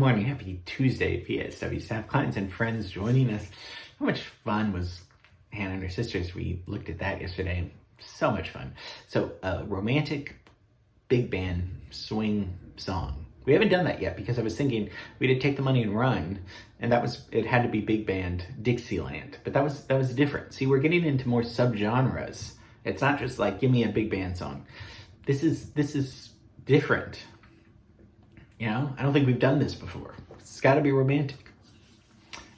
morning. Happy Tuesday, PSW staff, clients, and friends joining us. How much fun was Hannah and her sisters? We looked at that yesterday. So much fun. So, romantic big band swing song. We haven't done that yet because I was thinking we did Take the Money and Run, and it had to be big band Dixieland, but that was different. See, we're getting into more subgenres. It's not just like give me a big band song. This is different. You know, I don't think we've done this before. It's got to be romantic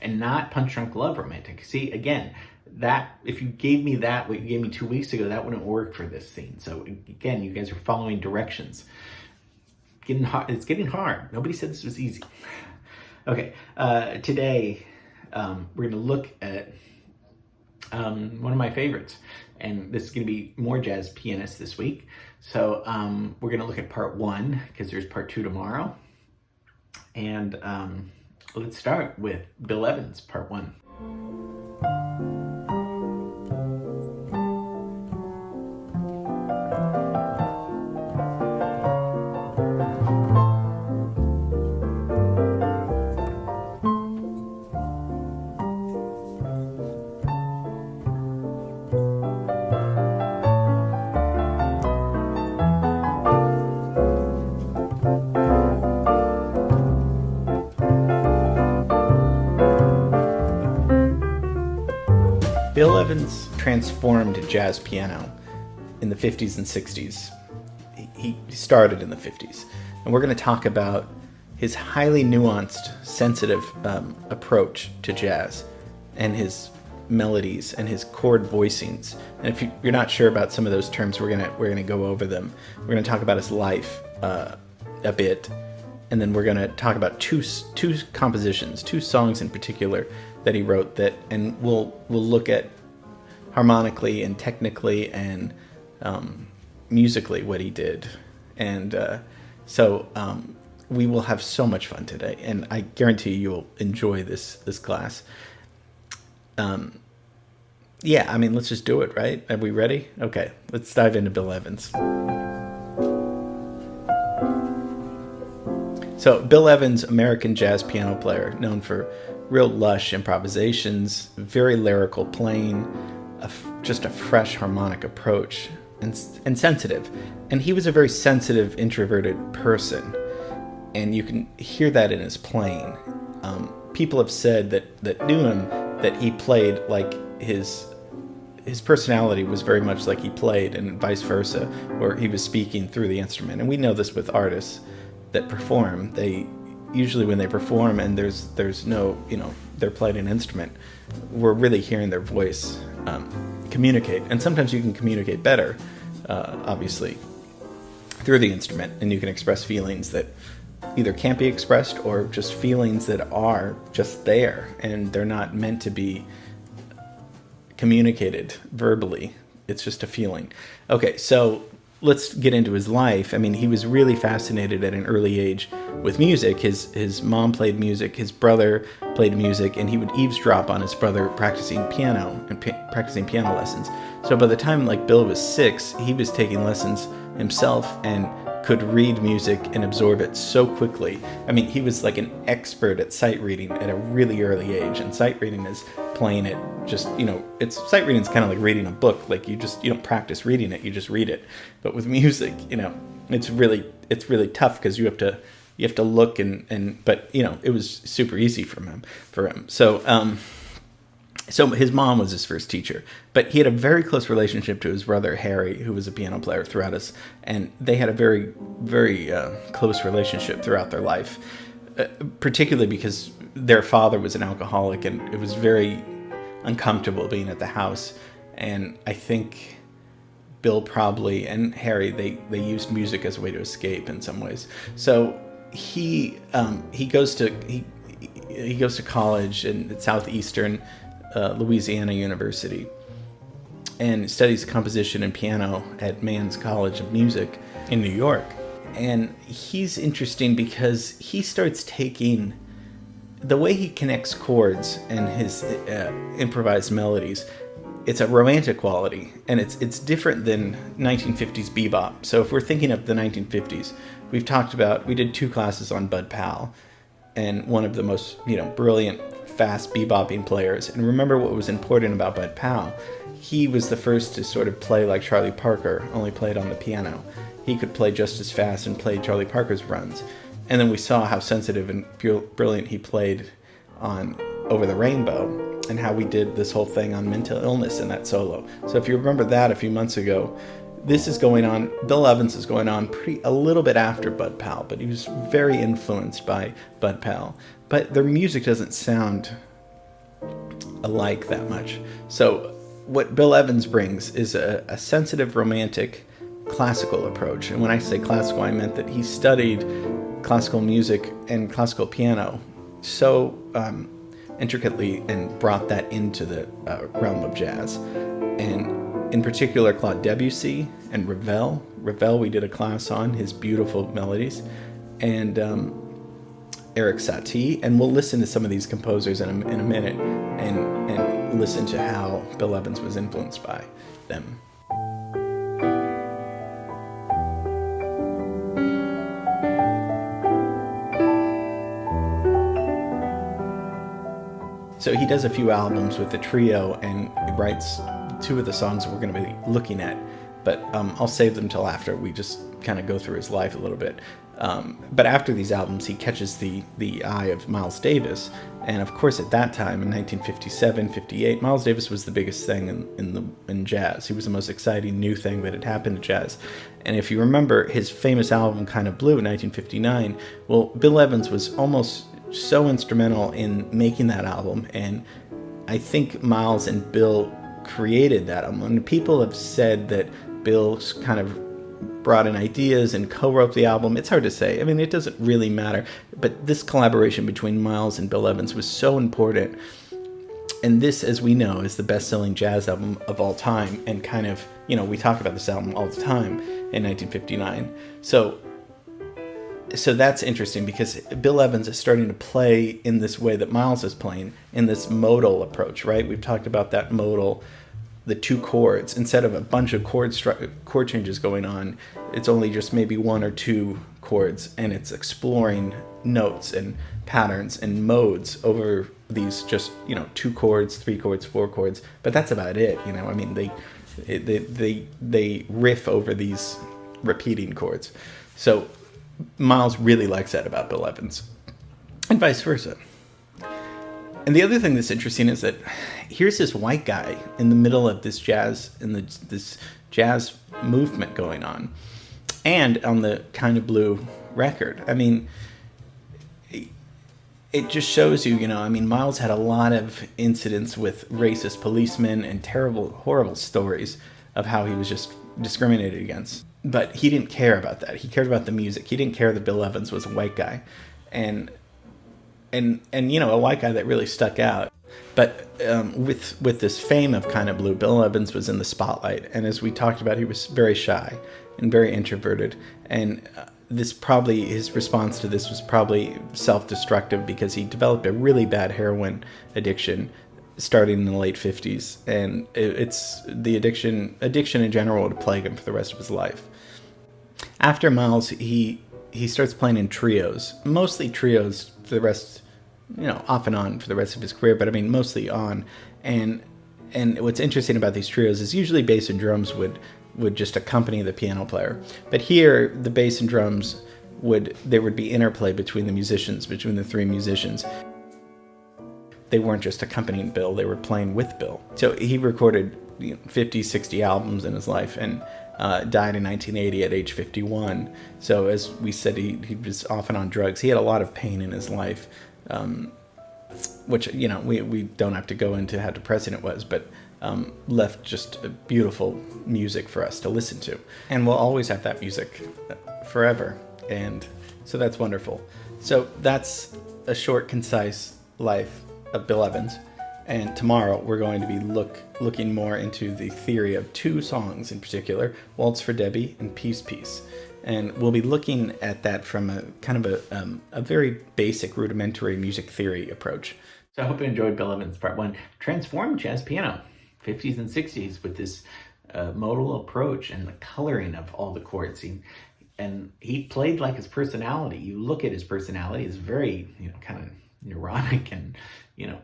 and not Punch Drunk Love romantic. See, again, that if you gave me that, what you gave me 2 weeks ago, that wouldn't work for this scene. So again, you guys are following directions. It's getting hard. Nobody said this was easy. Okay, today we're going to look at one of my favorites, and this is going to be more jazz pianists this week. So we're going to look at part 1 because there's part 2 tomorrow. And let's start with Bill Evans, part 1. Bill Evans transformed jazz piano in the 50s and 60s. He started in the 50s. And we're going to talk about his highly nuanced, sensitive approach to jazz and his melodies and his chord voicings. And if you're not sure about some of those terms, we're gonna go over them. We're going to talk about his life a bit. And then we're going to talk about two compositions, 2 songs in particular that he wrote and we'll look at harmonically and technically and musically what he did. And so we will have so much fun today, and I guarantee you'll enjoy this class. Yeah, I mean, let's just do it, right? Are we ready? Okay, let's dive into Bill Evans. So Bill Evans, American jazz piano player, known for real lush improvisations, very lyrical playing, just a fresh harmonic approach, and sensitive. And he was a very sensitive, introverted person, and you can hear that in his playing. People have said that knew him that he played like his personality was very much like he played, and vice versa, where he was speaking through the instrument. And we know this with artists that perform. They usually, when they perform and there's no, they're playing an instrument, we're really hearing their voice communicate. And sometimes you can communicate better, obviously, through the instrument, and you can express feelings that either can't be expressed or just feelings that are just there and they're not meant to be communicated verbally. It's just a feeling. Okay, so let's get into his life. I mean, he was really fascinated at an early age with music. His mom played music, his brother played music, and he would eavesdrop on his brother practicing piano and practicing piano lessons. So by the time Bill was 6, he was taking lessons himself and could read music and absorb it so quickly. I mean, he was like an expert at sight reading at a really early age, and sight reading is playing it just, sight reading is kind of like reading a book. Like you don't practice reading it, you just read it. But with music, it's really tough because you have to look but it was super easy for him. So his mom was his first teacher, but he had a very close relationship to his brother Harry, who was a piano player throughout and they had a very, very close relationship throughout their life, particularly because their father was an alcoholic, and it was very uncomfortable being at the house. And I think Bill probably and Harry, they used music as a way to escape in some ways. So he goes to college at Southeastern Louisiana University and studies composition and piano at Mann's College of Music in New York. And he's interesting because he starts taking the way he connects chords and his improvised melodies. It's a romantic quality, and it's different than 1950s bebop. So if we're thinking of the 1950s, we did 2 classes on Bud Powell, and one of the most, brilliant, fast bebopping players. And remember what was important about Bud Powell. He was the first to sort of play like Charlie Parker, only played on the piano. He could play just as fast and play Charlie Parker's runs. And then we saw how sensitive and brilliant he played on Over the Rainbow, and how we did this whole thing on mental illness in that solo. So if you remember that a few months ago, this is going on, Bill Evans is going on a little bit after Bud Powell, but he was very influenced by Bud Powell. But their music doesn't sound alike that much. So what Bill Evans brings is a sensitive, romantic, classical approach. And when I say classical, I meant that he studied classical music and classical piano so intricately and brought that into the realm of jazz. And in particular, Claude Debussy and Ravel. Ravel we did a class on, his beautiful melodies. And Erik Satie. And we'll listen to some of these composers in a minute and listen to how Bill Evans was influenced by them. So he does a few albums with the trio and writes two of the songs we're going to be looking at, but I'll save them till after we just kind of go through his life a little bit. But after these albums, he catches the eye of Miles Davis, and of course at that time in 1957, 58, Miles Davis was the biggest thing in jazz. He was the most exciting new thing that had happened to jazz. And if you remember his famous album Kind of Blue in 1959, well, Bill Evans was almost so instrumental in making that album, and I think Miles and Bill created that album. And people have said that Bill kind of brought in ideas and co-wrote the album. It's hard to say. I mean, it doesn't really matter. But this collaboration between Miles and Bill Evans was so important. And this, as we know, is the best-selling jazz album of all time. And kind of, we talk about this album all the time in 1959. So that's interesting because Bill Evans is starting to play in this way that Miles is playing, in this modal approach, right? We've talked about that modal, the two chords. Instead of a bunch of chord changes going on, it's only just maybe one or two chords, and it's exploring notes and patterns and modes over these just, 2 chords, 3 chords, 4 chords, but that's about it. I mean, they riff over these repeating chords. So Miles really likes that about Bill Evans, and vice versa. And the other thing that's interesting is that here's this white guy in the middle of this jazz this jazz movement going on, and on the Kind of Blue record. I mean, it just shows you, Miles had a lot of incidents with racist policemen and terrible, horrible stories of how he was just discriminated against. But he didn't care about that. He cared about the music. He didn't care that Bill Evans was a white guy. And a white guy that really stuck out. But with this fame of Kind of Blue, Bill Evans was in the spotlight. And as we talked about, he was very shy and very introverted. And his response to this was probably self-destructive, because he developed a really bad heroin addiction starting in the late 50s. And it's the addiction in general would plague him for the rest of his life. After Miles, he starts playing in trios, mostly trios for the rest, off and on for the rest of his career, but I mean, mostly on. And what's interesting about these trios is usually bass and drums would just accompany the piano player. But here, the bass and drums there would be interplay between the 3 musicians. They weren't just accompanying Bill, they were playing with Bill. So he recorded 50, 60 albums in his life, and died in 1980 at age 51. So as we said, he was often on drugs. He had a lot of pain in his life, which, we don't have to go into how depressing it was, but left just a beautiful music for us to listen to. And we'll always have that music forever. And so that's wonderful. So that's a short, concise life of Bill Evans. And tomorrow we're going to be looking more into the theory of 2 songs in particular, Waltz for Debbie and Peace Peace. And we'll be looking at that from a kind of a very basic, rudimentary music theory approach. So I hope you enjoyed Bill Evans' Part 1. Transformed jazz piano, 50s and 60s, with this modal approach and the coloring of all the chords. and he played like his personality. You look at his personality; it's very, kind of neurotic and,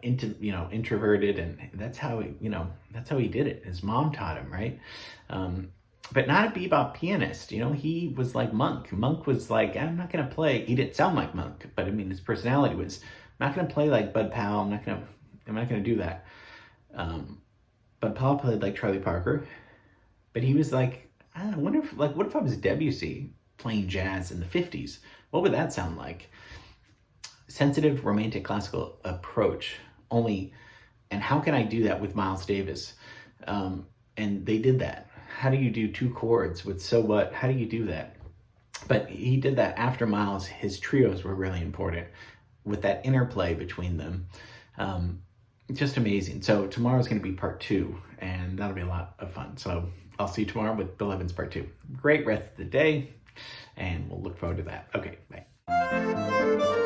introverted, and that's how he did it. His mom taught him, right? But not a bebop pianist. He was like Monk. Monk was like, I'm not gonna play. He didn't sound like Monk, but I mean, his personality was, I'm not gonna play like Bud Powell. I'm not gonna do that. Bud Powell played like Charlie Parker, but he was like, I wonder if, like, what if I was Debussy playing jazz in the 50s? What would that sound like? Sensitive, romantic, classical approach only. And how can I do that with Miles Davis? And they did that. How do you do two chords with So What? How do you do that? But he did that after Miles. His trios were really important with that interplay between them. Just amazing. So tomorrow's going to be part 2, and that'll be a lot of fun. So I'll see you tomorrow with Bill Evans part 2. Great rest of the day, and we'll look forward to that. Okay, bye.